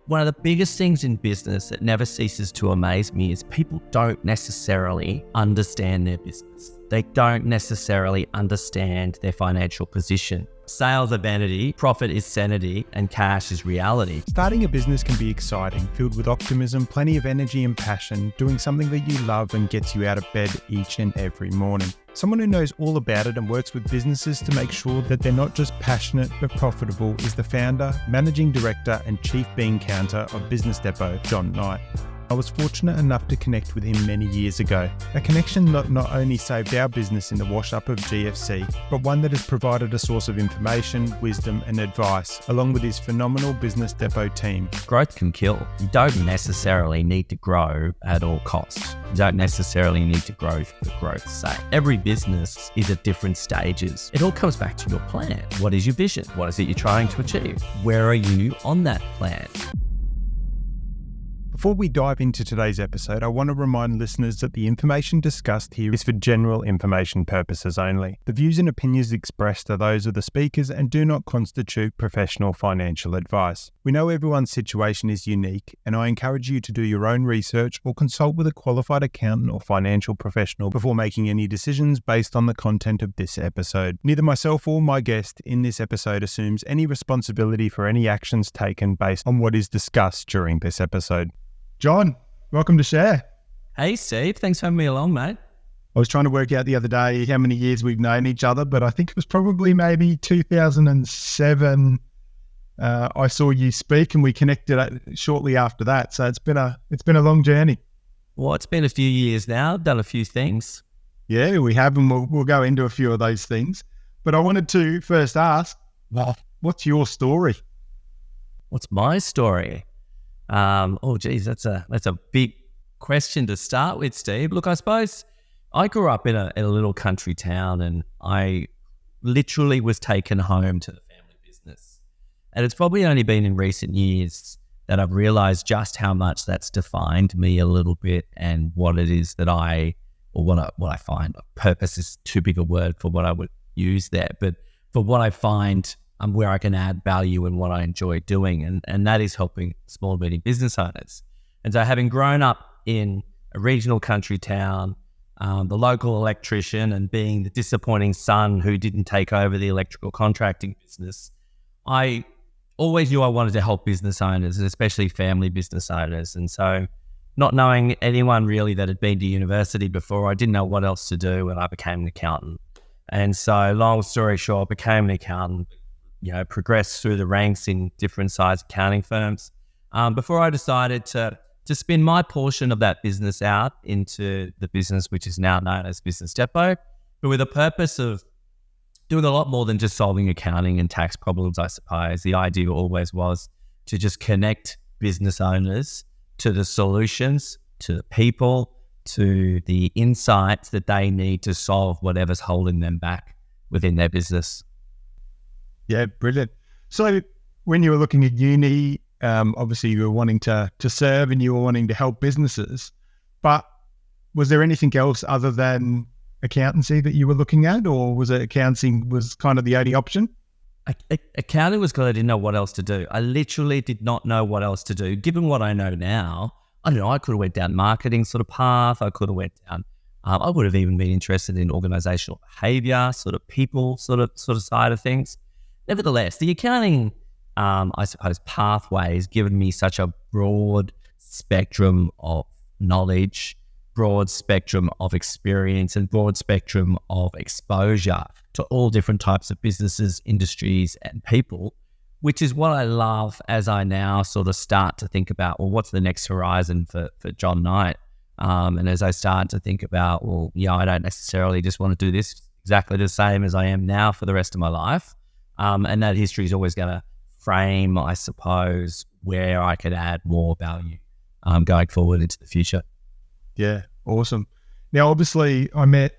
One of the biggest things in business that never ceases to amaze me is people don't necessarily understand their business. They don't necessarily understand their financial position. Sales are vanity, profit is sanity, and cash is reality. Starting a business can be exciting, filled with optimism, plenty of energy and passion, doing something that you love and gets you out of bed each and every morning. Someone who knows all about it and works with businesses to make sure that they're not just passionate but profitable is the founder, managing director and chief bean counter of BusinessDepot, John Knight. I was fortunate enough to connect with him many years ago. A connection that not only saved our business in the wash-up of GFC, but one that has provided a source of information, wisdom and advice, along with his phenomenal BusinessDepot team. Growth can kill. You don't necessarily need to grow at all costs. You don't necessarily need to grow for growth's sake. Every business is at different stages. It all comes back to your plan. What is your vision? What is it you're trying to achieve? Where are you on that plan? Before we dive into today's episode, I want to remind listeners that the information discussed here is for general information purposes only. The views and opinions expressed are those of the speakers and do not constitute professional financial advice. We know everyone's situation is unique, and I encourage you to do your own research or consult with a qualified accountant or financial professional before making any decisions based on the content of this episode. Neither myself or my guest in this episode assumes any responsibility for any actions taken based on what is discussed during this episode. John, welcome to Share. Hey Steve, thanks for having me along, mate. I was trying to work out the other day how many years we've known each other, but I think it was probably maybe 2007. I saw you speak and we connected shortly after that. So it's been a long journey. Well, it's been a few years now. I've done a few things. Yeah, we have, and we'll go into a few of those things. But I wanted to first ask, what's your story? What's my story? That's a big question to start with, Steve. Look, I suppose I grew up in a little country town, and I literally was taken home to the family business. And it's probably only been in recent years that I've realized just how much that's defined me a little bit, and what it is that what I find. Purpose is too big a word for what I would use there, but for what I find where I can add value and what I enjoy doing, and that is helping small and medium business owners. And so having grown up in a regional country town, the local electrician, and being the disappointing son who didn't take over the electrical contracting business, I always knew I wanted to help business owners, and especially family business owners. And so not knowing anyone really that had been to university before, I didn't know what else to do, and I became an accountant. And so long story short, became an accountant, progressed through the ranks in different size accounting firms before I decided to spin my portion of that business out into the business which is now known as BusinessDepot, but with a purpose of doing a lot more than just solving accounting and tax problems, I suppose. The idea always was to just connect business owners to the solutions, to the people, to the insights that they need to solve whatever's holding them back within their business. Yeah, brilliant. So when you were looking at uni, obviously you were wanting to serve and you were wanting to help businesses, but was there anything else other than accountancy that you were looking at, or was it accounting was kind of the only option? Accounting was good. I didn't know what else to do. I literally did not know what else to do. Given what I know now, I don't know, I could have went down marketing sort of path. I could have went down, I would have even been interested in organizational behavior, sort of people sort of side of things. Nevertheless, the accounting, I suppose, pathway has given me such a broad spectrum of knowledge, broad spectrum of experience, and broad spectrum of exposure to all different types of businesses, industries, and people, which is what I love as I now sort of start to think about, well, what's the next horizon for John Knight? And as I start to think about, I don't necessarily just want to do this exactly the same as I am now for the rest of my life. And that history is always going to frame, I suppose, where I could add more value going forward into the future. Yeah, awesome. Now, obviously, I met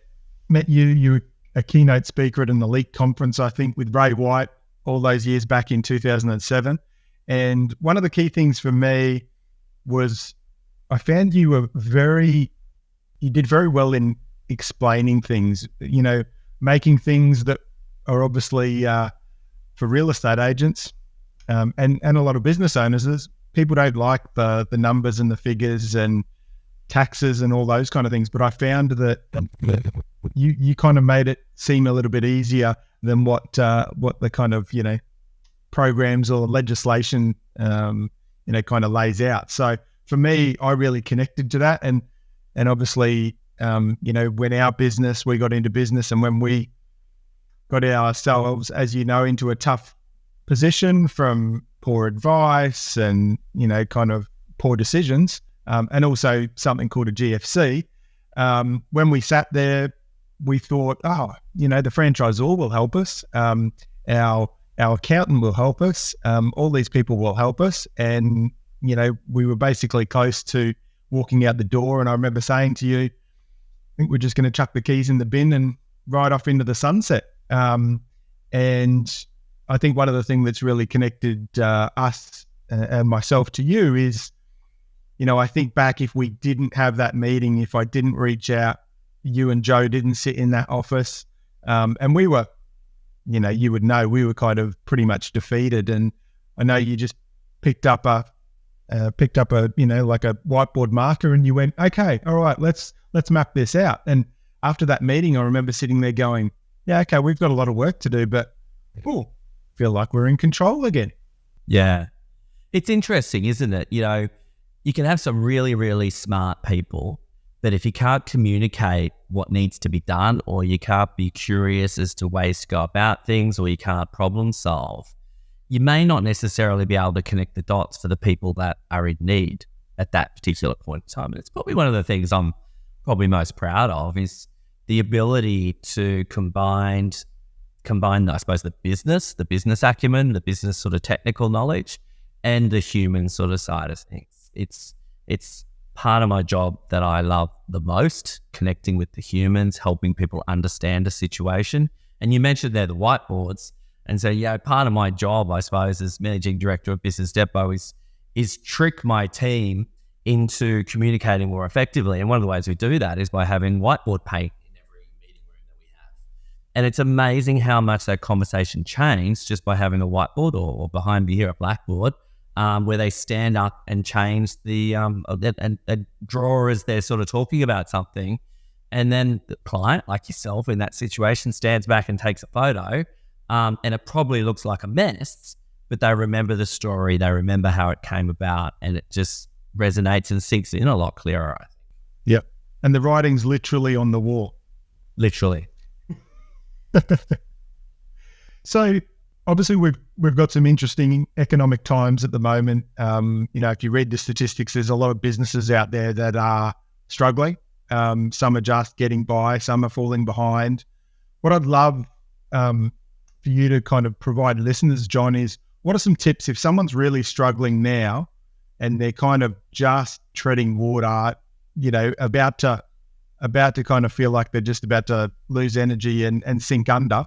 you. You were a keynote speaker at an elite conference, I think, with Ray White all those years back in 2007. And one of the key things for me was I found you did very well in explaining things, making things that are obviously for real estate agents and a lot of business owners, people don't like the numbers and the figures and taxes and all those kind of things, but I found that you kind of made it seem a little bit easier than what the kind of, programs or legislation, kind of lays out. So for me, I really connected to that. And obviously, when our business, we got into business, and when we got ourselves, as you know, into a tough position from poor advice and, kind of poor decisions, and also something called a GFC. When we sat there, we thought, the franchisor will help us. Our accountant will help us. All these people will help us. And, we were basically close to walking out the door. And I remember saying to you, I think we're just going to chuck the keys in the bin and ride off into the sunset. And I think one of the things that's really connected us and myself to you is, I think back, if we didn't have that meeting, if I didn't reach out, you and Joe didn't sit in that office, and we were, you would know, we were kind of pretty much defeated. And I know you just picked up a like a whiteboard marker, and you went, okay, all right, let's map this out. And after that meeting, I remember sitting there going, yeah, okay, we've got a lot of work to do, but feel like we're in control again. Yeah. It's interesting, isn't it? You can have some really, really smart people, but if you can't communicate what needs to be done, or you can't be curious as to ways to go about things, or you can't problem solve, you may not necessarily be able to connect the dots for the people that are in need at that particular point in time. And it's probably one of the things I'm probably most proud of, is the ability to combine, I suppose, the business acumen, the business sort of technical knowledge, and the human sort of side of things. It's part of my job that I love the most, connecting with the humans, helping people understand a situation. And you mentioned there the whiteboards. And so, part of my job, I suppose, as managing director of BusinessDepot is trick my team into communicating more effectively. And one of the ways we do that is by having whiteboard paint in every meeting room that we have. And it's amazing how much that conversation changed just by having a whiteboard, or behind me here, a blackboard, where they stand up and change the and draw as they're sort of talking about something. And then the client, like yourself in that situation, stands back and takes a photo. And it probably looks like a mess, but they remember the story, they remember how it came about, and it just resonates and sinks in a lot clearer, I think. Yep. And the writing's literally on the wall. Literally. So obviously we've got some interesting economic times at the moment. If you read the statistics, there's a lot of businesses out there that are struggling. Some are just getting by, some are falling behind. What I'd love for you to kind of provide listeners, John, is what are some tips if someone's really struggling now and they're kind of just treading water, about to kind of feel like they're just about to lose energy and sink under?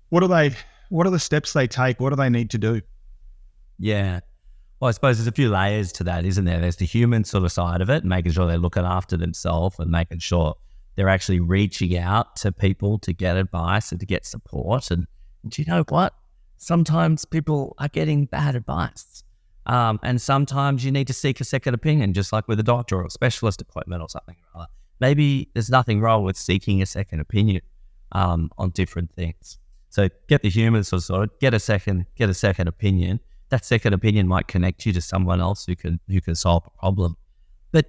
What are the steps they take? What do they need to do? Yeah. Well, I suppose there's a few layers to that, isn't there? There's the human sort of side of it, making sure they're looking after themselves and making sure they're actually reaching out to people to get advice and to get support. And do you know what? Sometimes people are getting bad advice. And sometimes you need to seek a second opinion, just like with a doctor or a specialist appointment or something. Maybe there's nothing wrong with seeking a second opinion on different things. So get the human sort of get a second opinion. That second opinion might connect you to someone else who can solve a problem. But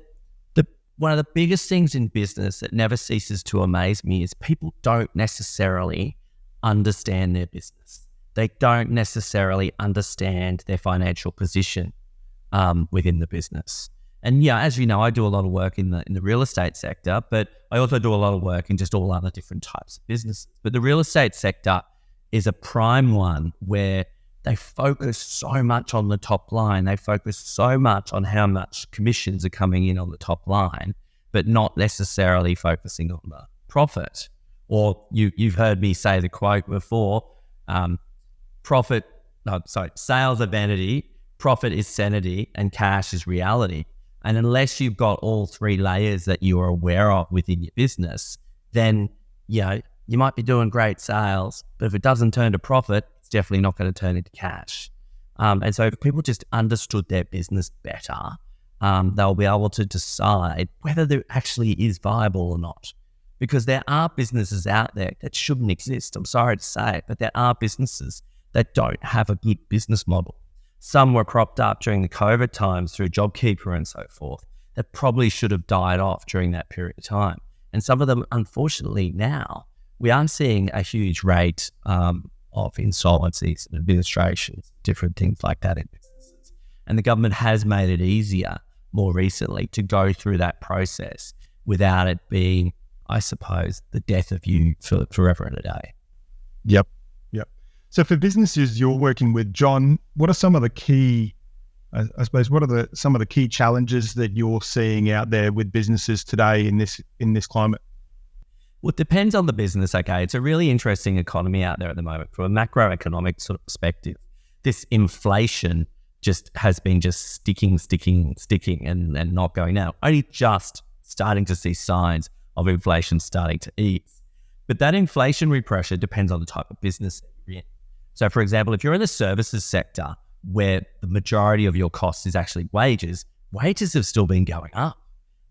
one of the biggest things in business that never ceases to amaze me is people don't necessarily understand their business. They don't necessarily understand their financial position within the business. And as you know, I do a lot of work in the real estate sector, but I also do a lot of work in just all other different types of businesses. But the real estate sector is a prime one where they focus so much on the top line. They focus so much on how much commissions are coming in on the top line, but not necessarily focusing on the profit. Or you've heard me say the quote before, sales are vanity, profit is sanity, and cash is reality. And unless you've got all three layers that you are aware of within your business, then you might be doing great sales, but if it doesn't turn to profit, it's definitely not going to turn into cash. And so if people just understood their business better, they'll be able to decide whether there actually is viable or not. Because there are businesses out there that shouldn't exist. I'm sorry to say it, but there are businesses that don't have a good business model. Some were propped up during the COVID times through JobKeeper and so forth that probably should have died off during that period of time. And some of them, unfortunately, now we are seeing a huge rate of insolvencies and administrations, different things like that in businesses. And the government has made it easier more recently to go through that process without it being, I suppose, the death of you for forever and a day. Yep. So for businesses you're working with, John, what are some of the key, I suppose, some of the key challenges that you're seeing out there with businesses today in this climate? Well, it depends on the business, okay? It's a really interesting economy out there at the moment. From a macroeconomic sort of perspective, this inflation has been sticking and not going down. Only just starting to see signs of inflation starting to ease. But that inflationary pressure depends on the type of business that you're in. So, for example, if you're in the services sector where the majority of your cost is actually wages have still been going up.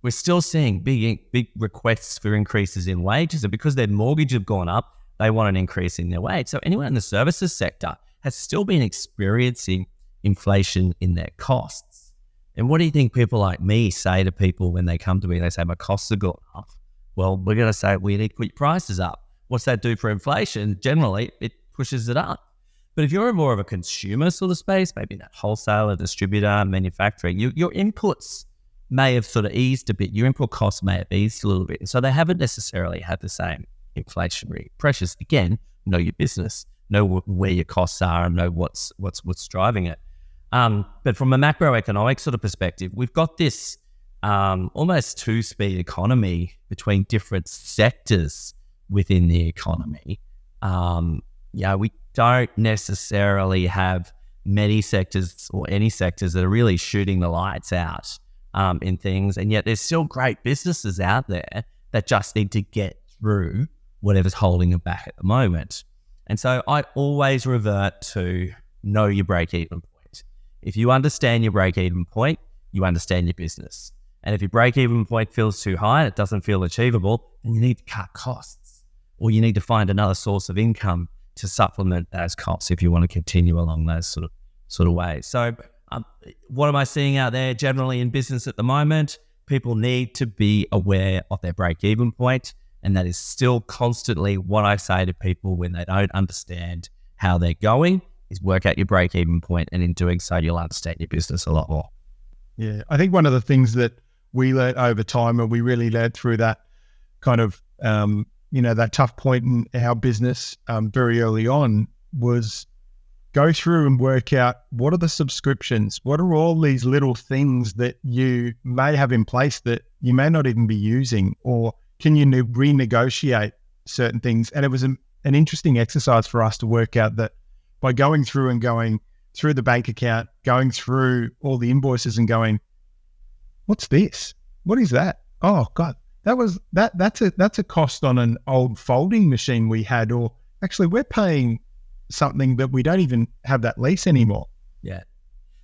We're still seeing big requests for increases in wages, and because their mortgage have gone up, they want an increase in their wage. So anyone in the services sector has still been experiencing inflation in their costs. And what do you think people like me say to people when they come to me and they say, my costs are going up? Well, we're going to say, we need to put your prices up. What's that do for inflation? Generally, it pushes it up. But if you're in more of a consumer sort of space, maybe that wholesaler, distributor, manufacturing, your inputs may have sort of eased a bit. Your input costs may have eased a little bit. And so they haven't necessarily had the same inflationary pressures. Again, know your business, know where your costs are, and know what's driving it. But from a macroeconomic sort of perspective, we've got this almost two-speed economy between different sectors within the economy. We don't necessarily have many sectors or any sectors that are really shooting the lights out in things, and yet there's still great businesses out there that just need to get through whatever's holding them back at the moment. And so I always revert to know your break-even point. If you understand your break-even point, you understand your business. And if your break-even point feels too high and it doesn't feel achievable, then you need to cut costs, or you need to find another source of income to supplement those costs if you want to continue along those sort of ways. So what am I seeing out there generally in business at the moment? People need to be aware of their break-even point, and that is still constantly what I say to people when they don't understand how they're going, is work out your break-even point, and in doing so, you'll understand your business a lot more. Yeah, I think one of the things that we learned over time, and we really learned through that kind of that tough point in our business very early on, was go through and work out what are the subscriptions, what are all these little things that you may have in place that you may not even be using, or can you renegotiate certain things? And it was an interesting exercise for us to work out that by going through the bank account, going through all the invoices and going, what's this? What is that? Oh God, that's a cost on an old folding machine we had, or actually we're paying something that we don't even have that lease anymore. Yeah.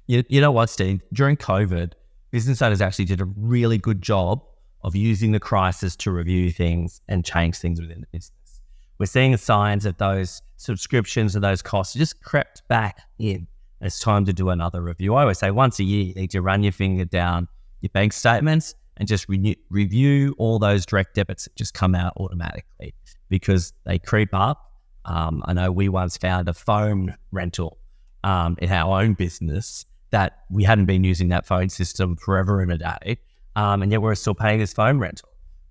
You know what, Steve? During COVID, business owners actually did a really good job of using the crisis to review things and change things within the business. We're seeing signs that those subscriptions and those costs just crept back in. It's time to do another review. I always say once a year, you need to run your finger down your bank statements and just review all those direct debits that just come out automatically, because they creep up. I know we once found a phone rental in our own business that we hadn't been using that phone system forever and a day, and yet we're still paying this phone rental.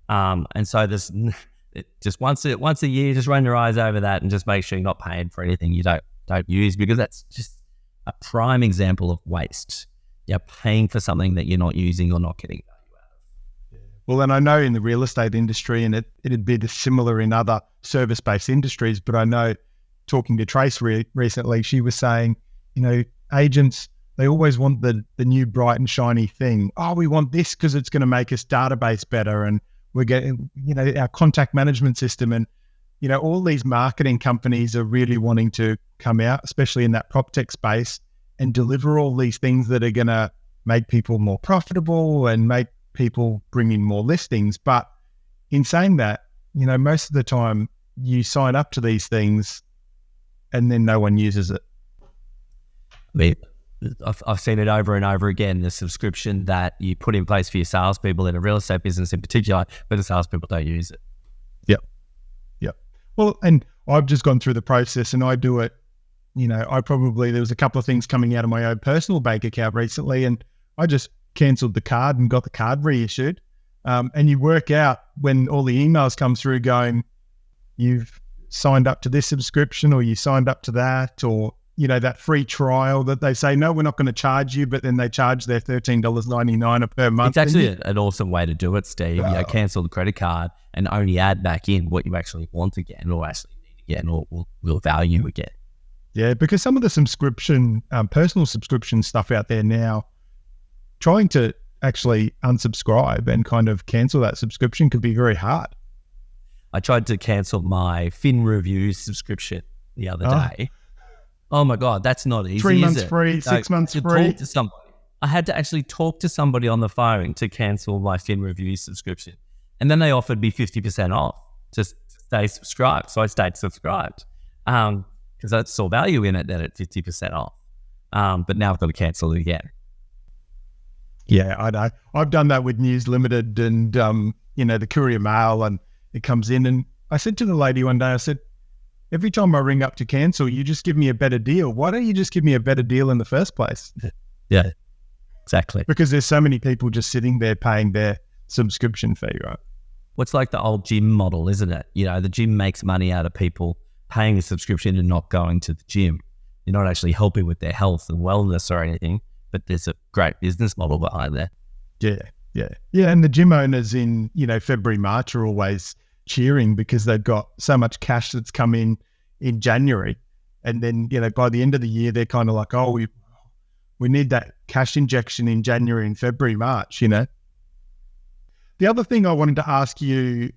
And so this just once a year, just run your eyes over that and just make sure you're not paying for anything you don't use, because that's just a prime example of waste. You're paying for something that you're not using or not getting value out of. Well, and I know in the real estate industry, and it'd be similar in other service-based industries, but I know talking to Trace recently, she was saying, agents, they always want the new bright and shiny thing. Oh, we want this because it's going to make us database better, and we're getting, our contact management system, and, all these marketing companies are really wanting to come out, especially in that prop tech space, and deliver all these things that are going to make people more profitable and make people bring in more listings. But in saying that, most of the time you sign up to these things and then no one uses it. I mean, I've seen it over and over again, the subscription that you put in place for your salespeople in a real estate business in particular, but the salespeople don't use it. Yep. Well, and I've just gone through the process and I do it. There was a couple of things coming out of my own personal bank account recently, and I just cancelled the card and got the card reissued. And you work out when all the emails come through going, you've signed up to this subscription or you signed up to that, or, that free trial that they say, no, we're not going to charge you, but then they charge their $13.99 per month. It's actually an awesome way to do it, Steve. Cancel the credit card and only add back in what you actually want again or actually need again or will value again. Yeah, because some of the subscription, personal subscription stuff out there now, trying to actually unsubscribe and kind of cancel that subscription could be very hard. I tried to cancel my Fin Review subscription the other day. Oh my God, that's not easy. 3 months free, 6 months free. Talk to somebody. I had to actually talk to somebody on the phone to cancel my Fin Review subscription. And then they offered me 50% off to stay subscribed. So I stayed subscribed. Because I saw value in it then at 50% off. But now I've got to cancel it again. Yeah, I know. I've done that with News Limited and, the Courier Mail, and it comes in. And I said to the lady one day, I said, every time I ring up to cancel, you just give me a better deal. Why don't you just give me a better deal in the first place? Yeah, exactly. Because there's so many people just sitting there paying their subscription fee, right? What's like the old gym model, isn't it? The gym makes money out of people paying a subscription and not going to the gym. You're not actually helping with their health and wellness or anything, but there's a great business model behind that. Yeah. And the gym owners in, February, March are always cheering because they've got so much cash that's come in January. And then, by the end of the year, they're kind of like, oh, we need that cash injection in January and February, March, The other thing I wanted to ask you,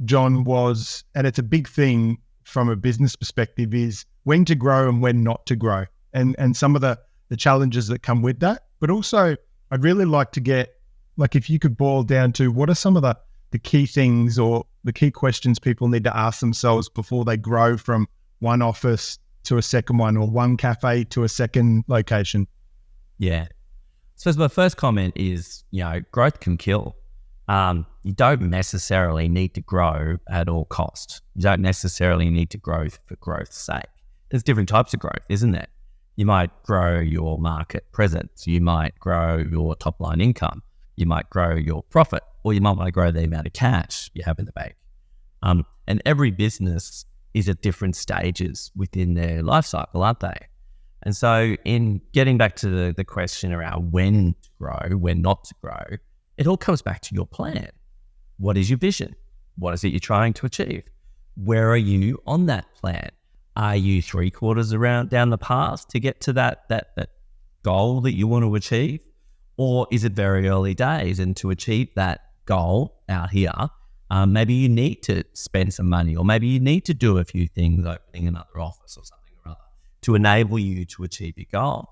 John, was, and it's a big thing from a business perspective, is when to grow and when not to grow, and some of the challenges that come with that. But also, I'd really like to get, if you could boil down to what are some of the key things or the key questions people need to ask themselves before they grow from one office to a second one or one cafe to a second location. Yeah. So my first comment is, growth can kill. You don't necessarily need to grow at all costs. You don't necessarily need to grow for growth's sake. There's different types of growth, isn't there? You might grow your market presence. You might grow your top line income. You might grow your profit, or you might want to grow the amount of cash you have in the bank. And every business is at different stages within their life cycle, aren't they? And so in getting back to the question around when to grow, when not to grow, it all comes back to your plan. What is your vision? What is it you're trying to achieve? Where are you on that plan? Are you 3/4 down the path to get to that goal that you want to achieve? Or is it very early days? And to achieve that goal out here, maybe you need to spend some money, or maybe you need to do a few things, opening another office or something or other, to enable you to achieve your goal.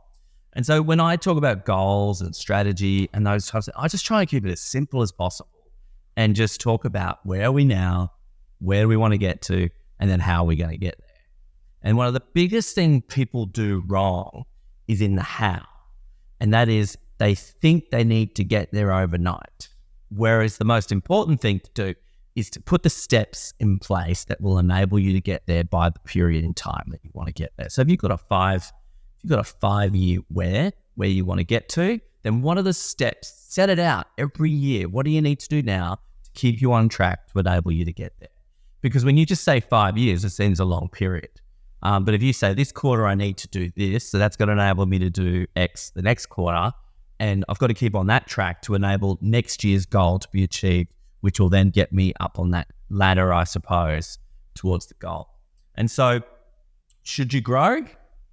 And so when I talk about goals and strategy and those types, I just try and keep it as simple as possible and just talk about where are we now, where do we want to get to, and then how are we going to get there. And one of the biggest things people do wrong is in the how, and that is they think they need to get there overnight. Whereas the most important thing to do is to put the steps in place that will enable you to get there by the period in time that you want to get there. So if you've got a 5-year where you want to get to, then what are the steps? Set it out every year. What do you need to do now to keep you on track to enable you to get there? Because when you just say 5 years, it seems a long period. But if you say this quarter I need to do this, so that's going to enable me to do X the next quarter, and I've got to keep on that track to enable next year's goal to be achieved, which will then get me up on that ladder, I suppose, towards the goal. And so should you grow?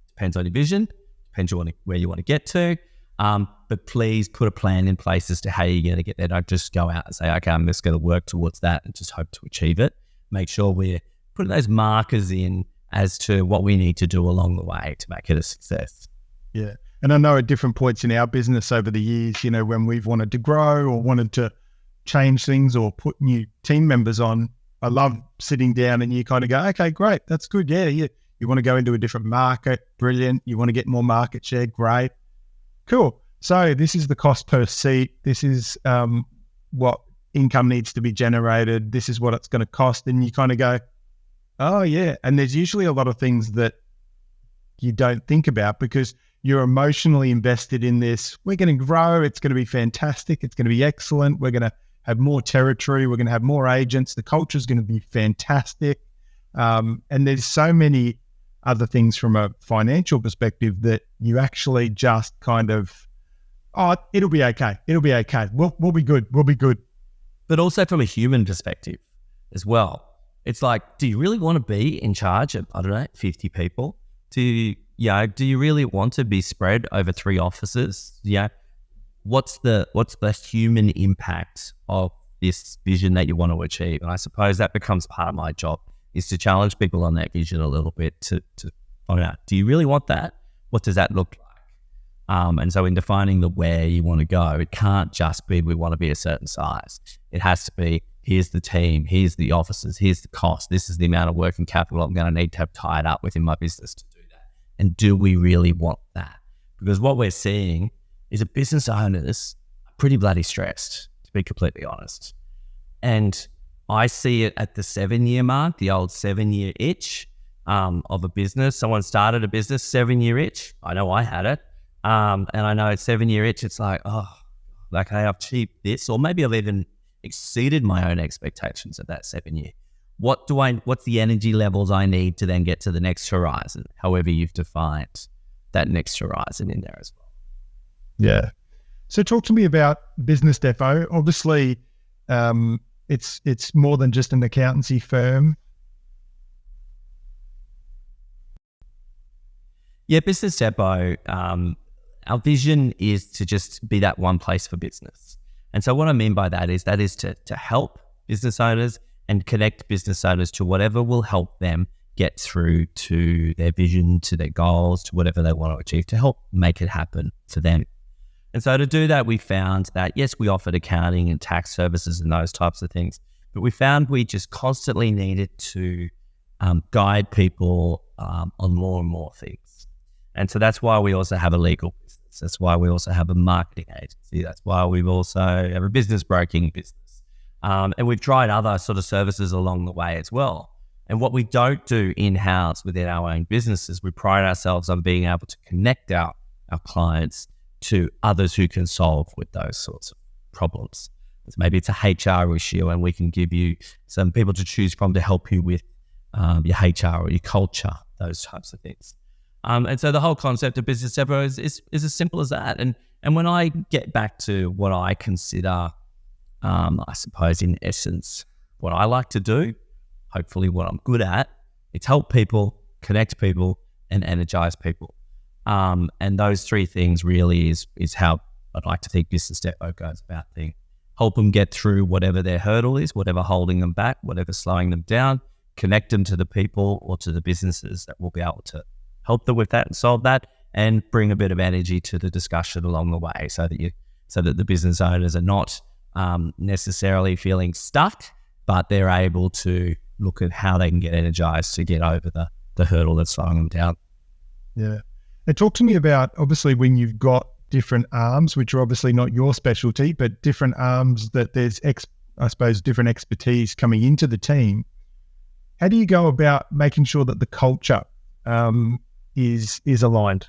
Depends on your vision, depends on where you want to get to. But please put a plan in place as to how you're going to get there. Don't just go out and say, okay, I'm just going to work towards that and just hope to achieve it. Make sure we're putting those markers in as to what we need to do along the way to make it a success. Yeah. And I know at different points in our business over the years, when we've wanted to grow or wanted to change things or put new team members on, I love sitting down and you kind of go, okay, great, that's good. Yeah, you want to go into a different market, brilliant. You want to get more market share, great. Cool. So this is the cost per seat. This is what income needs to be generated. This is what it's going to cost. And you kind of go, oh yeah. And there's usually a lot of things that you don't think about because you're emotionally invested in this. We're going to grow. It's going to be fantastic. It's going to be excellent. We're going to have more territory. We're going to have more agents. The culture is going to be fantastic. And there's so many other things from a financial perspective that you actually just kind of, oh, it'll be okay. It'll be okay. We'll be good. We'll be good. But also from a human perspective as well. It's like, do you really want to be in charge of, 50 people? Do you really want to be spread over 3 offices? Yeah. What's the human impact of this vision that you want to achieve? And I suppose that becomes part of my job, is to challenge people on that vision a little bit to find out, do you really want that? What does that look like? And so in defining the where you want to go, it can't just be we want to be a certain size. It has to be, here's the team, here's the offices, here's the cost, this is the amount of working capital I'm going to need to have tied up within my business to do that. And do we really want that? Because what we're seeing is that business owners are pretty bloody stressed, to be completely honest. And I see it at the 7-year mark, the old 7-year itch of a business. Someone started a business, 7-year itch. I know I had it. And I know at 7-year itch, it's like, oh, okay, I've achieved this, or maybe I've even exceeded my own expectations at that 7-year. What's the energy levels I need to then get to the next horizon, however you've defined that next horizon in there as well. Yeah. So talk to me about Business Depot. Obviously, it's more than just an accountancy firm. Yeah, Business Depot, our vision is to just be that one place for business. And so what I mean by that is to help business owners and connect business owners to whatever will help them get through to their vision, to their goals, to whatever they want to achieve, to help make it happen for them. And so to do that, we found that, yes, we offered accounting and tax services and those types of things, but we found we just constantly needed to guide people on more and more things. And so that's why we also have a legal business. That's why we also have a marketing agency. That's why we've also have a business broking business. And we've tried other sort of services along the way as well. And what we don't do in-house within our own businesses, we pride ourselves on being able to connect our clients to others who can solve with those sorts of problems. Maybe it's a HR issue and we can give you some people to choose from to help you with your HR or your culture, those types of things. And so the whole concept of Business Depot is as simple as that. And when I get back to what I consider, I suppose in essence, what I like to do, hopefully what I'm good at, it's help people, connect people, and energize people. And those 3 things really is how I'd like to think Business Depot goes about things. Help them get through whatever their hurdle is, whatever holding them back, whatever slowing them down, connect them to the people or to the businesses that will be able to help them with that and solve that, and bring a bit of energy to the discussion along the way so that the business owners are not necessarily feeling stuck, but they're able to look at how they can get energized to get over the hurdle that's slowing them down. Yeah. And talk to me about, obviously, when you've got different arms, which are obviously not your specialty, but different arms that there's, I suppose, different expertise coming into the team. How do you go about making sure that the culture is aligned?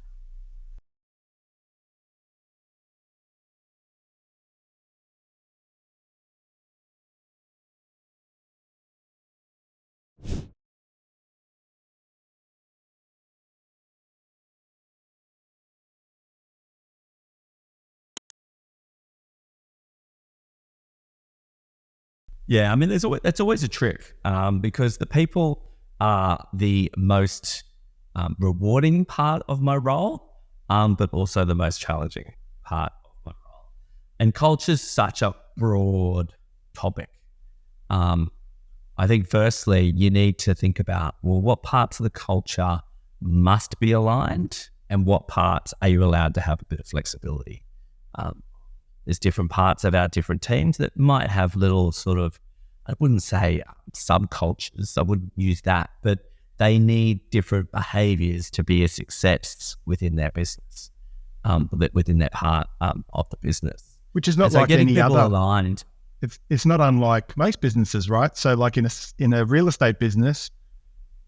Yeah, I mean, that's always a trick because the people are the most rewarding part of my role, but also the most challenging part of my role. And culture is such a broad topic. I think firstly, you need to think about, well, what parts of the culture must be aligned and what parts are you allowed to have a bit of flexibility. There's different parts of our different teams that might have little sort of, I wouldn't say subcultures, I wouldn't use that, but they need different behaviors to be a success within their business, within that part of the business. Which is not so like getting any people other. aligned. It's not unlike most businesses, right? So like in a real estate business,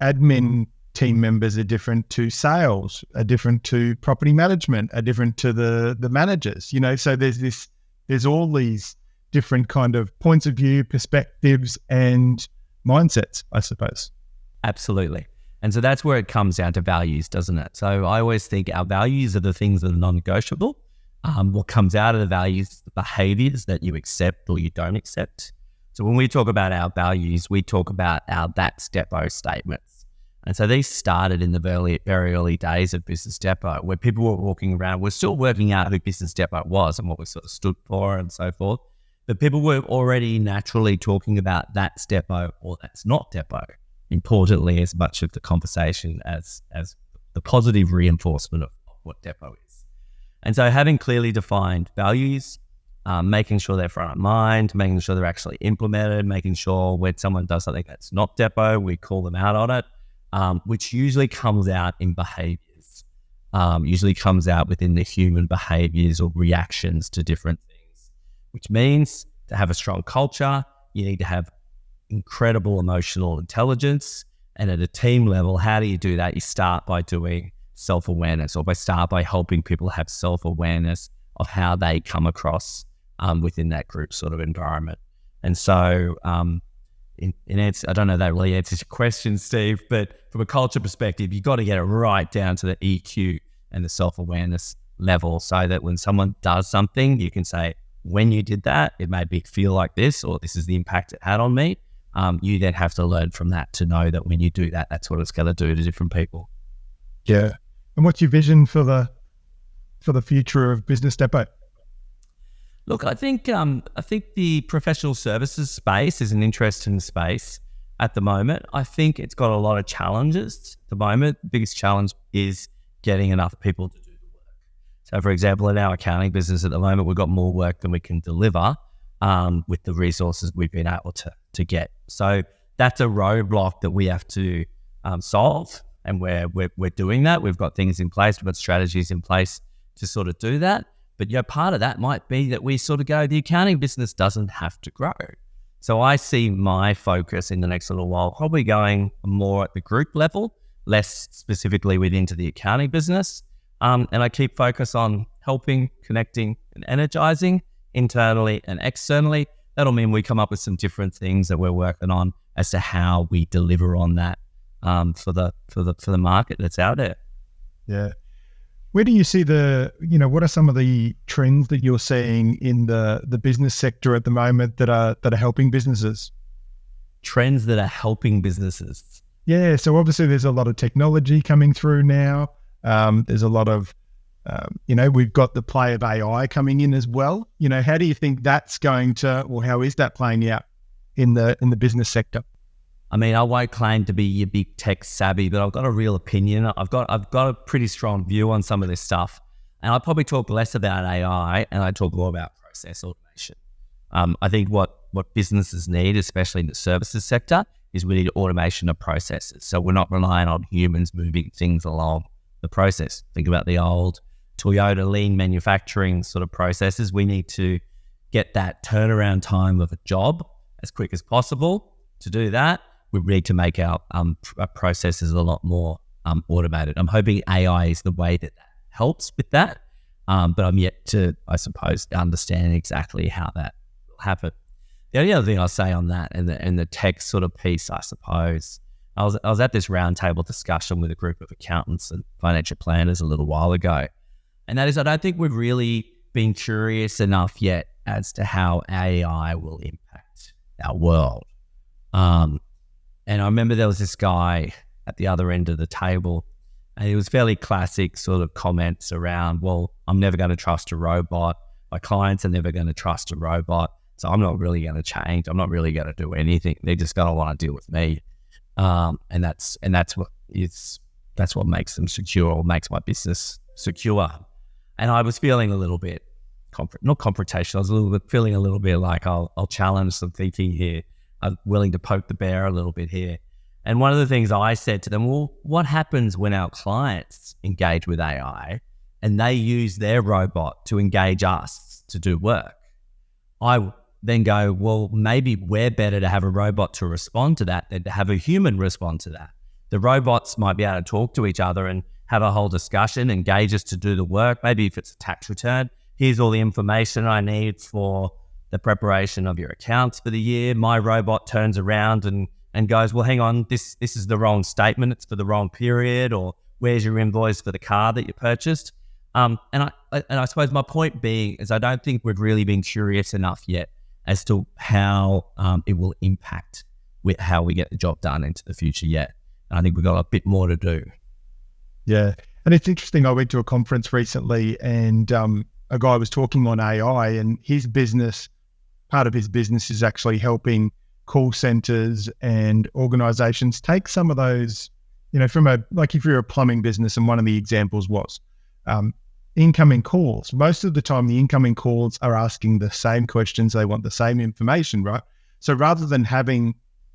admin team members are different to sales, are different to property management, are different to the managers, so there's all these different kind of points of view, perspectives and mindsets, I suppose. Absolutely. And so that's where it comes down to values, doesn't it? So I always think our values are the things that are non-negotiable. What comes out of the values is the behaviors that you accept or you don't accept. So when we talk about our values, we talk about our That's Depot statements. And so these started in the very early days of Business Depot, where people were walking around. We're still working out who Business Depot was and what we sort of stood for and so forth. But people were already naturally talking about That's Depot or That's Not Depot, importantly, as much of the conversation as the positive reinforcement of what Depot is. And so having clearly defined values, making sure they're front of mind, making sure they're actually implemented, making sure when someone does something that's not Depot, we call them out on it, which usually comes out in behaviors, usually comes out within the human behaviors or reactions to different things, which means to have a strong culture, you need to have incredible emotional intelligence. And at a team level, how do you do that? You start by doing self-awareness, or start by helping people have self-awareness of how they come across within that group sort of environment. And so in answer, I don't know if that really answers your question, Steve, but from a culture perspective, you've got to get it right down to the EQ and the self-awareness level, so that when someone does something, you can say, when you did that, it made me feel like this, or this is the impact it had on me. You then have to learn from that to know that when you do that, that's what it's going to do to different people. Yeah. And what's your vision for the future of Business Depot? Look, I think the professional services space is an interesting space at the moment. I think it's got a lot of challenges at the moment. The biggest challenge is getting enough people to do the work. So, for example, in our accounting business at the moment, we've got more work than we can deliver with the resources we've been able to get. So that's a roadblock that we have to solve. And we're doing that. We've got things in place. We've got strategies in place to sort of do that. But part of that might be that we sort of go, the accounting business doesn't have to grow. So I see my focus in the next little while probably going more at the group level, less specifically within the accounting business. And I keep focus on helping, connecting, and energizing internally and externally. That'll mean we come up with some different things that we're working on as to how we deliver on that. For the market that's out there. Yeah. Where do you see what are some of the trends that you're seeing in the business sector at the moment that are helping businesses? Trends that are helping businesses. Yeah. So obviously there's a lot of technology coming through now. There's a lot of, we've got the play of AI coming in as well. How do you think that's going to, or how is that playing out in the business sector? I mean, I won't claim to be your big tech savvy, but I've got a real opinion. I've got a pretty strong view on some of this stuff. And I probably talk less about AI and I talk more about process automation. I think what businesses need, especially in the services sector, is we need automation of processes. So we're not relying on humans moving things along the process. Think about the old Toyota lean manufacturing sort of processes. We need to get that turnaround time of a job as quick as possible. To do that, we need to make our processes a lot more automated. I'm hoping AI is the way that helps with that, but I'm yet to, I suppose, understand exactly how that will happen. The only other thing I'll say on that and the tech sort of piece, I suppose, I was at this roundtable discussion with a group of accountants and financial planners a little while ago, and that is I don't think we've really been curious enough yet as to how AI will impact our world. And I remember there was this guy at the other end of the table, and it was fairly classic sort of comments around, well, I'm never going to trust a robot. My clients are never going to trust a robot. So I'm not really going to change. I'm not really going to do anything. They're just going to want to deal with me. And that's what is that's what makes them secure or makes my business secure. And I was feeling a little bit, not confrontational, I was feeling a little bit like I'll challenge some thinking here. I'm willing to poke the bear a little bit here. And one of the things I said to them, well, what happens when our clients engage with AI and they use their robot to engage us to do work? I then go, well, maybe we're better to have a robot to respond to that than to have a human respond to that. The robots might be able to talk to each other and have a whole discussion, engage us to do the work. Maybe if it's a tax return, here's all the information I need for the preparation of your accounts for the year. My robot turns around and goes, well, hang on, this is the wrong statement. It's for the wrong period, or where's your invoice for the car that you purchased? And I suppose my point being is I don't think we've really been curious enough yet as to how it will impact with how we get the job done into the future yet. And I think we've got a bit more to do. Yeah. And it's interesting. I went to a conference recently and a guy was talking on AI, and his business, part of his business is actually helping call centers and organizations take some of those, from if you're a plumbing business, and one of the examples was incoming calls. Most of the time, the incoming calls are asking the same questions. They want the same information, right? So rather than having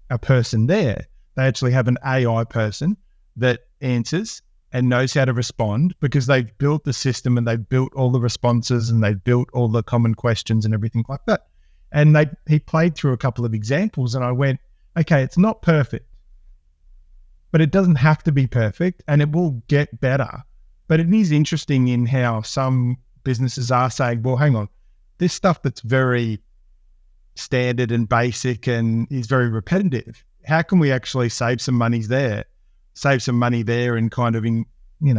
a person there, they actually have an AI person that answers and knows how to respond, because they've built the system and they've built all the responses and they've built all the common questions and everything like that. And he played through a couple of examples, and I went, okay, it's not perfect, but it doesn't have to be perfect, and it will get better. But it is interesting in how some businesses are saying, well, hang on, this stuff that's very standard and basic and is very repetitive, how can we actually save some money there and kind of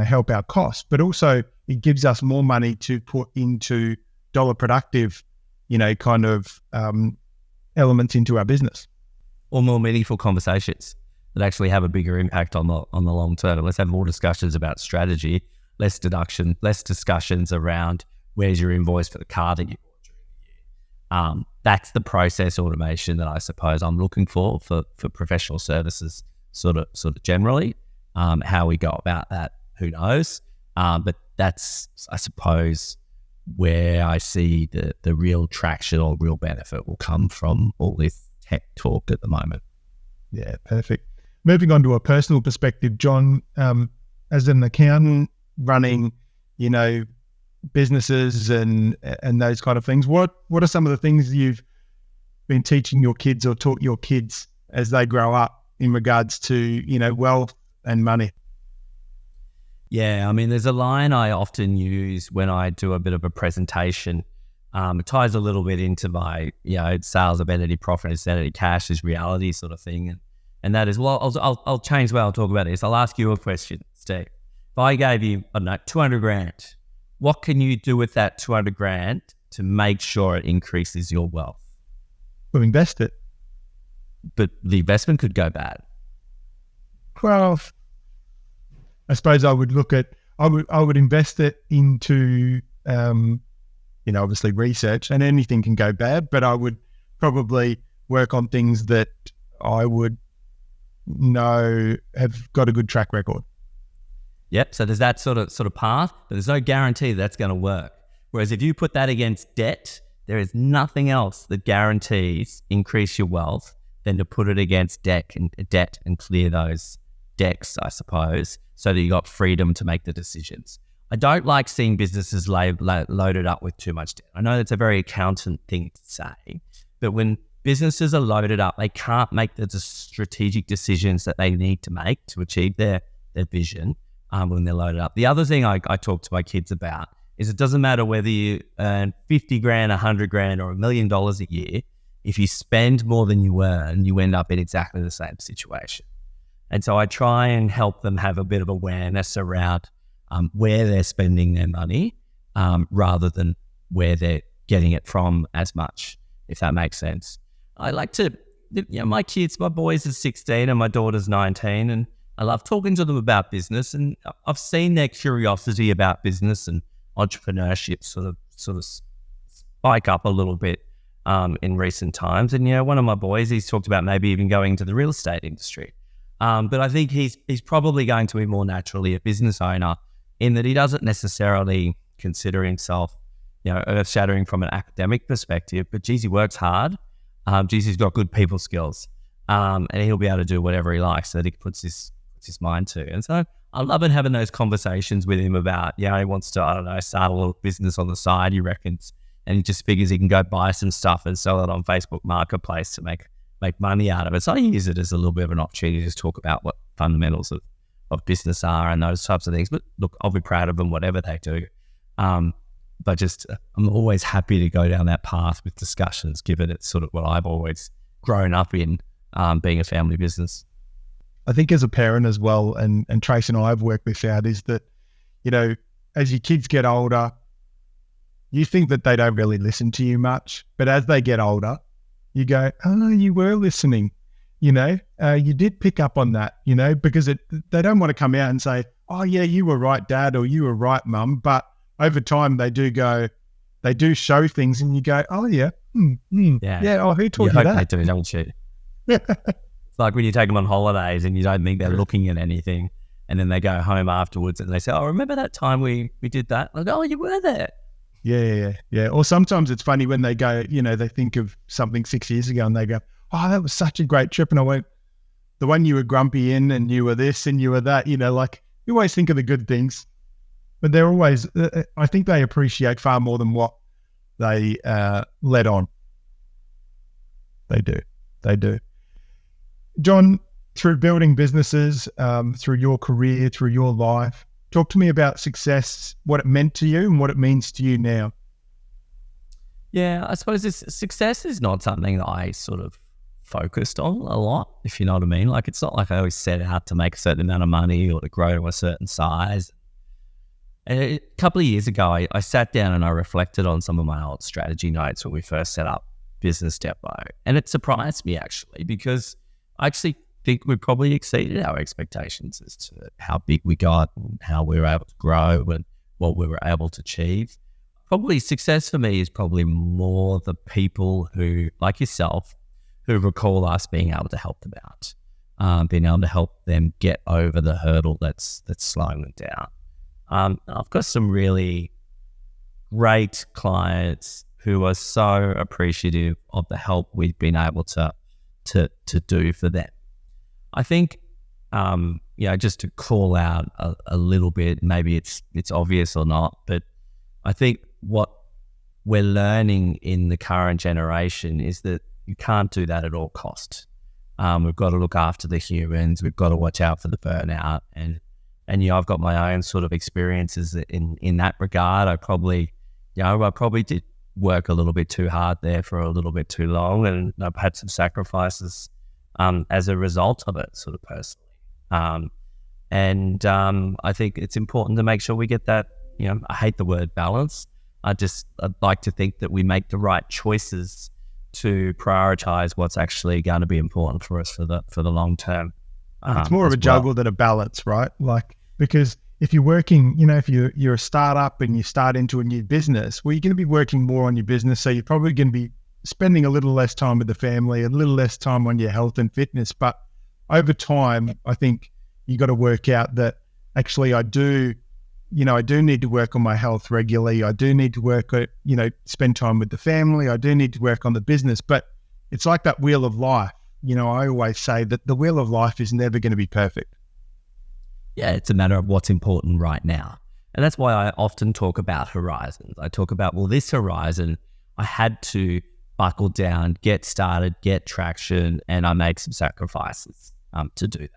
help our costs? But also it gives us more money to put into dollar productive elements into our business. Or more meaningful conversations that actually have a bigger impact on the long term. And let's have more discussions about strategy, less discussions around where's your invoice for the car that you bought during the year. That's the process automation that I suppose I'm looking for professional services, sort of generally. How we go about that, who knows? But that's, I suppose, where I see the real traction or real benefit will come from all this tech talk at the moment. Yeah, perfect. Moving on to a personal perspective, John, as an accountant running, businesses and those kind of things, what are some of the things you've been teaching your kids or taught your kids as they grow up in regards to, wealth and money? Yeah, I mean, there's a line I often use when I do a bit of a presentation. It ties a little bit into my, sales of entity profit is entity cash is reality sort of thing. And that is, well, I'll change the way I'll talk about this. I'll ask you a question, Steve. If I gave you, 200 grand, what can you do with that 200 grand to make sure it increases your wealth? We'll invest it. But the investment could go bad. Well, I suppose I would invest it into, obviously research, and anything can go bad, but I would probably work on things that I would know have got a good track record. Yep. So there's that sort of path, but there's no guarantee that's going to work. Whereas if you put that against debt, there is nothing else that guarantees increase your wealth than to put it against debt and clear those decks, I suppose, so that you got freedom to make the decisions. I don't like seeing businesses loaded up with too much debt. I know that's a very accountant thing to say, but when businesses are loaded up, they can't make the strategic decisions that they need to make to achieve their vision when they're loaded up. The other thing I talk to my kids about is it doesn't matter whether you earn 50 grand, 100 grand, or $1 million a year. If you spend more than you earn, you end up in exactly the same situation. And so I try and help them have a bit of awareness around where they're spending their money rather than where they're getting it from as much, if that makes sense. I like to, my boys are 16 and my daughter's 19, and I love talking to them about business, and I've seen their curiosity about business and entrepreneurship sort of spike up a little bit in recent times. And, one of my boys, he's talked about maybe even going into the real estate industry. But I think he's probably going to be more naturally a business owner in that he doesn't necessarily consider himself, earth-shattering from an academic perspective, but geez, he works hard. Geez, he's got good people skills, and he'll be able to do whatever he likes that he puts his mind to. And so I love having those conversations with him about, he wants to, I don't know, start a little business on the side, he reckons, and he just figures he can go buy some stuff and sell it on Facebook Marketplace to make money out of it. So I use it as a little bit of an opportunity to just talk about what fundamentals of business are and those types of things. But look, I'll be proud of them, whatever they do. But just, I'm always happy to go down that path with discussions, given it's sort of what I've always grown up in, being a family business. I think as a parent as well, and Trace and I have worked this out, is that, as your kids get older, you think that they don't really listen to you much, but as they get older, you go, oh, you were listening, you did pick up on that, because they don't want to come out and say, oh yeah, you were right, Dad, or you were right, Mum. But over time they do show things and you go, oh yeah, oh, who taught you hope that? They do, don't you? It's like when you take them on holidays and you don't think they're looking at anything, and then they go home afterwards and they say, oh, remember that time we did that? Like, oh, you were there. Yeah. Or sometimes it's funny when they go, they think of something 6 years ago and they go, oh, that was such a great trip. And I went, the one you were grumpy in and you were this and you were that, like you always think of the good things, but they're always, I think they appreciate far more than what they let on. They do. John, through building businesses, through your career, through your life, talk to me about success, what it meant to you and what it means to you now. Yeah, I suppose success is not something that I sort of focused on a lot, if you know what I mean. Like, it's not like I always set out to make a certain amount of money or to grow to a certain size. A couple of years ago, I sat down and I reflected on some of my old strategy notes when we first set up BusinessDepot. And it surprised me, actually, because I actually think we probably exceeded our expectations as to how big we got and how we were able to grow and what we were able to achieve. Probably success for me is probably more the people who, like yourself, who recall us being able to help them out, being able to help them get over the hurdle that's slowing them down. I've got some really great clients who are so appreciative of the help we've been able to do for them. I think, just to call out a little bit, maybe it's obvious or not, but I think what we're learning in the current generation is that you can't do that at all cost. We've got to look after the humans. We've got to watch out for the burnout. And I've got my own sort of experiences in that regard. I probably did work a little bit too hard there for a little bit too long, and I've had some sacrifices as a result of it, sort of personally. I think it's important to make sure we get that, I hate the word balance. I'd like to think that we make the right choices to prioritize what's actually going to be important for us for the long term. It's more of a juggle than a balance, right? Like, because if you're working, if you're a startup and you start into a new business, well, you're going to be working more on your business. So you're probably going to be spending a little less time with the family, a little less time on your health and fitness. But over time, I think you got to work out that actually I do need to work on my health regularly. I do need to work, spend time with the family. I do need to work on the business. But it's like that wheel of life. I always say that the wheel of life is never going to be perfect. Yeah, it's a matter of what's important right now. And that's why I often talk about horizons. I talk about, this horizon, I had to buckle down, get started, get traction, and I made some sacrifices to do that.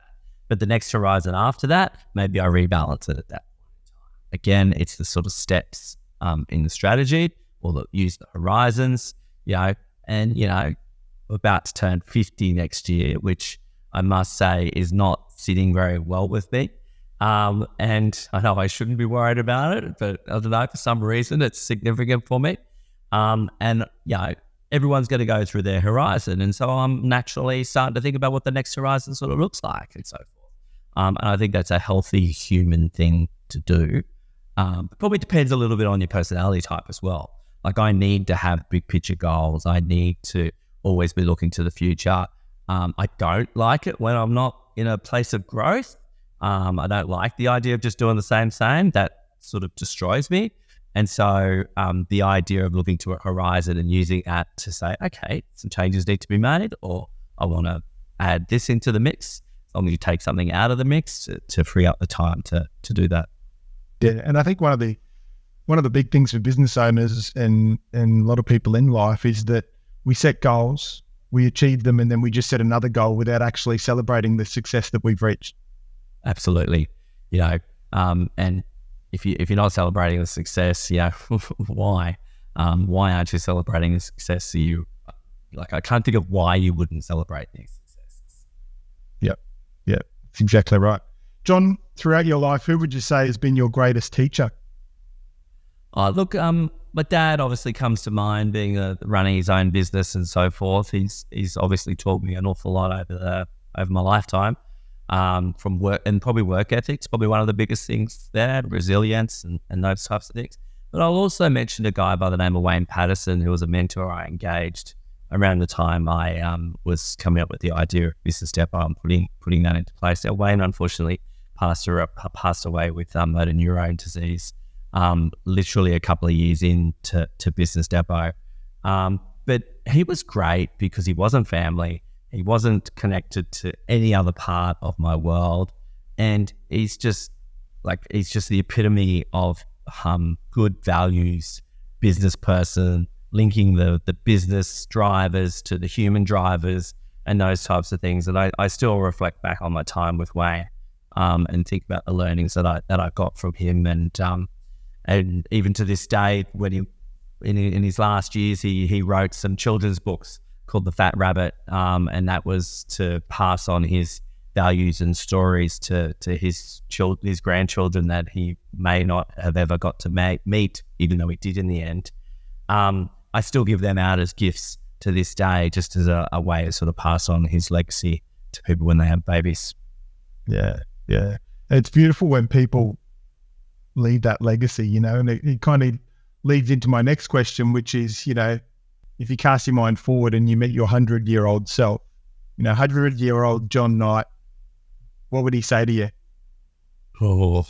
But the next horizon after that, maybe I rebalance it at that point in time. Again, it's the sort of steps in the strategy, or use the horizons, and, about to turn 50 next year, which I must say is not sitting very well with me. And I know I shouldn't be worried about it, but I don't know, for some reason it's significant for me. Everyone's going to go through their horizon. And so I'm naturally starting to think about what the next horizon sort of looks like and so forth. And I think that's a healthy human thing to do. It probably depends a little bit on your personality type as well. Like, I need to have big picture goals. I need to always be looking to the future. I don't like it when I'm not in a place of growth. I don't like the idea of just doing the same. That sort of destroys me. And so the idea of looking to a horizon and using that to say, okay, some changes need to be made, or I want to add this into the mix. As long as you take something out of the mix to free up the time to do that. Yeah, and I think one of the big things for business owners and a lot of people in life is that we set goals, we achieve them, and then we just set another goal without actually celebrating the success that we've reached. Absolutely. And if you're not celebrating the success, why? Why aren't you celebrating the success? I can't think of why you wouldn't celebrate these successes. Yeah, that's exactly right. John, throughout your life, who would you say has been your greatest teacher? Look, my dad obviously comes to mind, being running his own business and so forth. He's obviously taught me an awful lot over my lifetime, from work, and probably work ethics, probably one of the biggest things there, resilience and those types of things. But I'll also mention a guy by the name of Wayne Patterson, who was a mentor I engaged around the time I was coming up with the idea of BusinessDepot and putting that into place. Now, Wayne unfortunately passed away with motor neurone disease, literally a couple of years into BusinessDepot. But he was great because he wasn't family. He wasn't connected to any other part of my world. And he's just the epitome of good values, business person, linking the business drivers to the human drivers and those types of things. And I still reflect back on my time with Wayne and think about the learnings that I got from him. And even to this day, when in his last years, he wrote some children's books called The Fat Rabbit, and that was to pass on his values and stories to his grandchildren that he may not have ever got to meet, even though he did in the end. I still give them out as gifts to this day, just as a way to sort of pass on his legacy to people when they have babies. Yeah. It's beautiful when people leave that legacy, and it kind of leads into my next question, which is, if you cast your mind forward and you meet your 100-year-old self, 100-year-old John Knight, what would he say to you? Oh,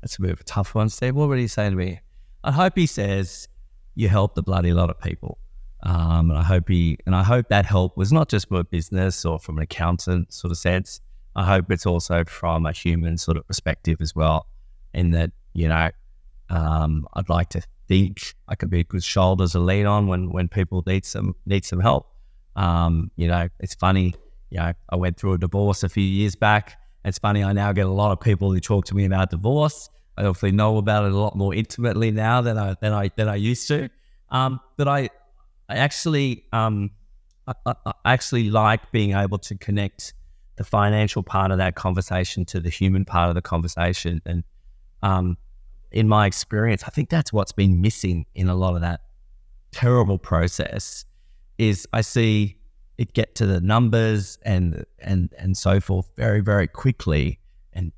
that's a bit of a tough one, Steve. What would he say to me? I hope he says, you helped a bloody lot of people. And I hope that help was not just from a business or from an accountant sort of sense. I hope it's also from a human sort of perspective as well, in that, I'd like to think I could be a good shoulder to lean on when people need some help. It's funny, I went through a divorce a few years back. It's funny, I now get a lot of people who talk to me about divorce. I obviously know about it a lot more intimately now than I used to. But I actually like being able to connect the financial part of that conversation to the human part of the conversation. And in my experience, I think that's what's been missing in a lot of that terrible process. Is I see it get to the numbers and so forth very, very quickly, and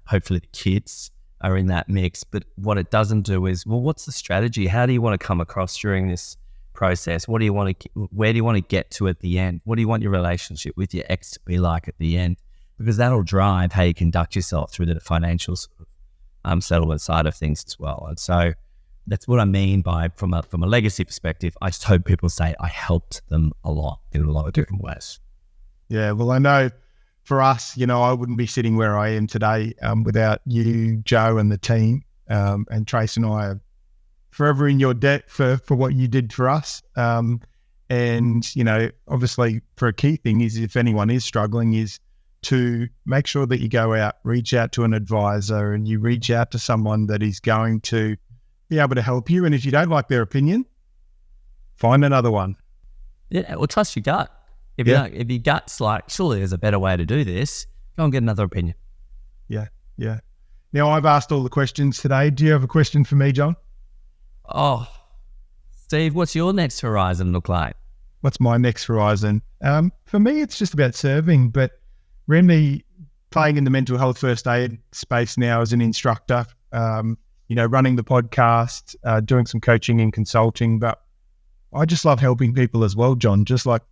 hopefully the kids are in that mix. But what it doesn't do is, well, what's the strategy? How do you want to come across during this process? Where do you want to get to at the end? What do you want your relationship with your ex to be like at the end? Because that'll drive how you conduct yourself through the financial settlement side of things as well. And so that's what I mean by from a legacy perspective. I just hope people say I helped them a lot in a lot of different ways. Yeah, well, I know for us, I wouldn't be sitting where I am today without you, Joe, and the team. And Trace and I are forever in your debt for what you did for us. And, obviously for a key thing is, if anyone is struggling, is to make sure that you go out, reach out to an advisor, and you reach out to someone that is going to be able to help you. And if you don't like their opinion, find another one. Yeah, well, trust your gut. If your gut's like, surely there's a better way to do this, go and get another opinion. Yeah. Now, I've asked all the questions today. Do you have a question for me, John? Oh, Steve, what's your next horizon look like? What's my next horizon? For me, it's just about serving, but really playing in the mental health first aid space now as an instructor, running the podcast, doing some coaching and consulting. But I just love helping people as well, John, just like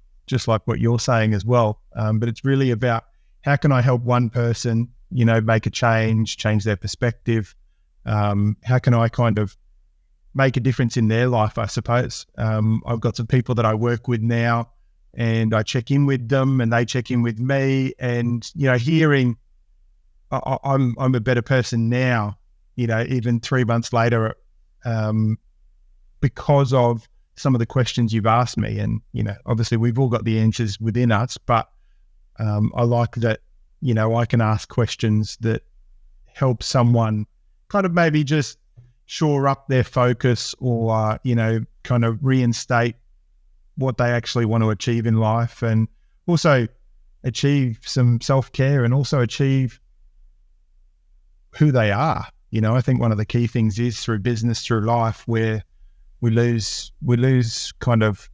what you're saying as well. But it's really about how can I help one person, make a change their perspective? How can I kind of make a difference in their life, I suppose? I've got some people that I work with now, and I check in with them and they check in with me, and, hearing I'm a better person now, even 3 months later, because of some of the questions you've asked me. And, obviously we've all got the answers within us, but I like that, I can ask questions that help someone kind of maybe just shore up their focus, or, kind of reinstate what they actually want to achieve in life, and also achieve some self-care, and also achieve who they are. I think one of the key things is through business, through life, where we lose kind of,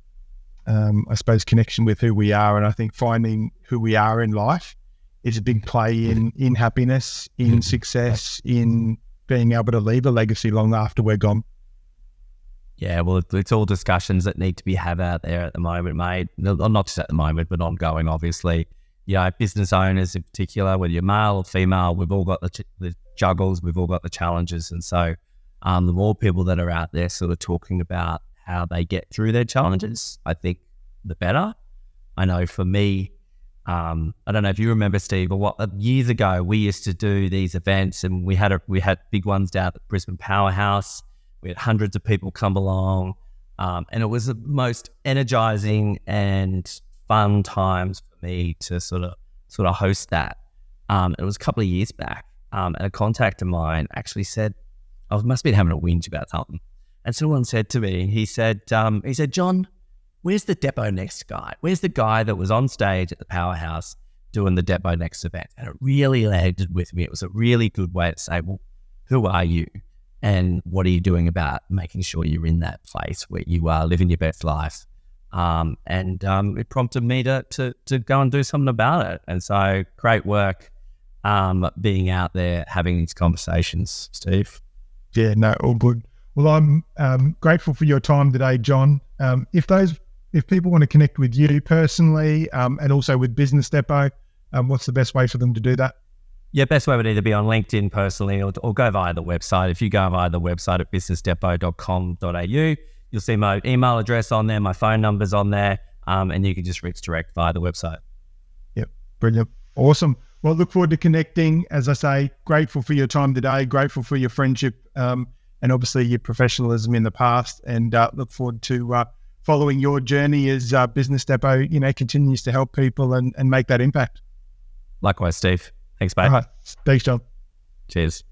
I suppose, connection with who we are. And I think finding who we are in life is a big play in happiness, in success, in being able to leave a legacy long after we're gone. Yeah, well, it's all discussions that need to be had out there at the moment, mate. Not just at the moment, but ongoing, obviously. Business owners in particular, whether you're male or female, we've all got the juggles, we've all got the challenges. And so the more people that are out there sort of talking about how they get through their challenges, I think the better. I know for me, I don't know if you remember, Steve, but years ago, we used to do these events, and we had big ones down at the Brisbane Powerhouse. We had hundreds of people come along, and it was the most energizing and fun times for me to sort of host that. It was a couple of years back, and a contact of mine actually said, I must have been having a whinge about something, and someone said to me, he said, John, where's the Depot Next guy? Where's the guy that was on stage at the Powerhouse doing the Depot Next event? And it really landed with me. It was a really good way to say, well, who are you? And what are you doing about making sure you're in that place where you are living your best life? And it prompted me to go and do something about it. And so great work being out there having these conversations, Steve. Yeah, no, all good. Well, I'm grateful for your time today, John. If people want to connect with you personally, and also with Business Depot, what's the best way for them to do that? Yeah, best way would either be on LinkedIn personally, or go via the website. If you go via the website at businessdepot.com.au, you'll see my email address on there, my phone number's on there, and you can just reach direct via the website. Yep, brilliant. Awesome. Well, look forward to connecting. As I say, grateful for your time today, grateful for your friendship, and obviously your professionalism in the past, and look forward to following your journey as Business Depot, continues to help people and make that impact. Likewise, Steve. Thanks, mate. All right. Thanks, John. Cheers.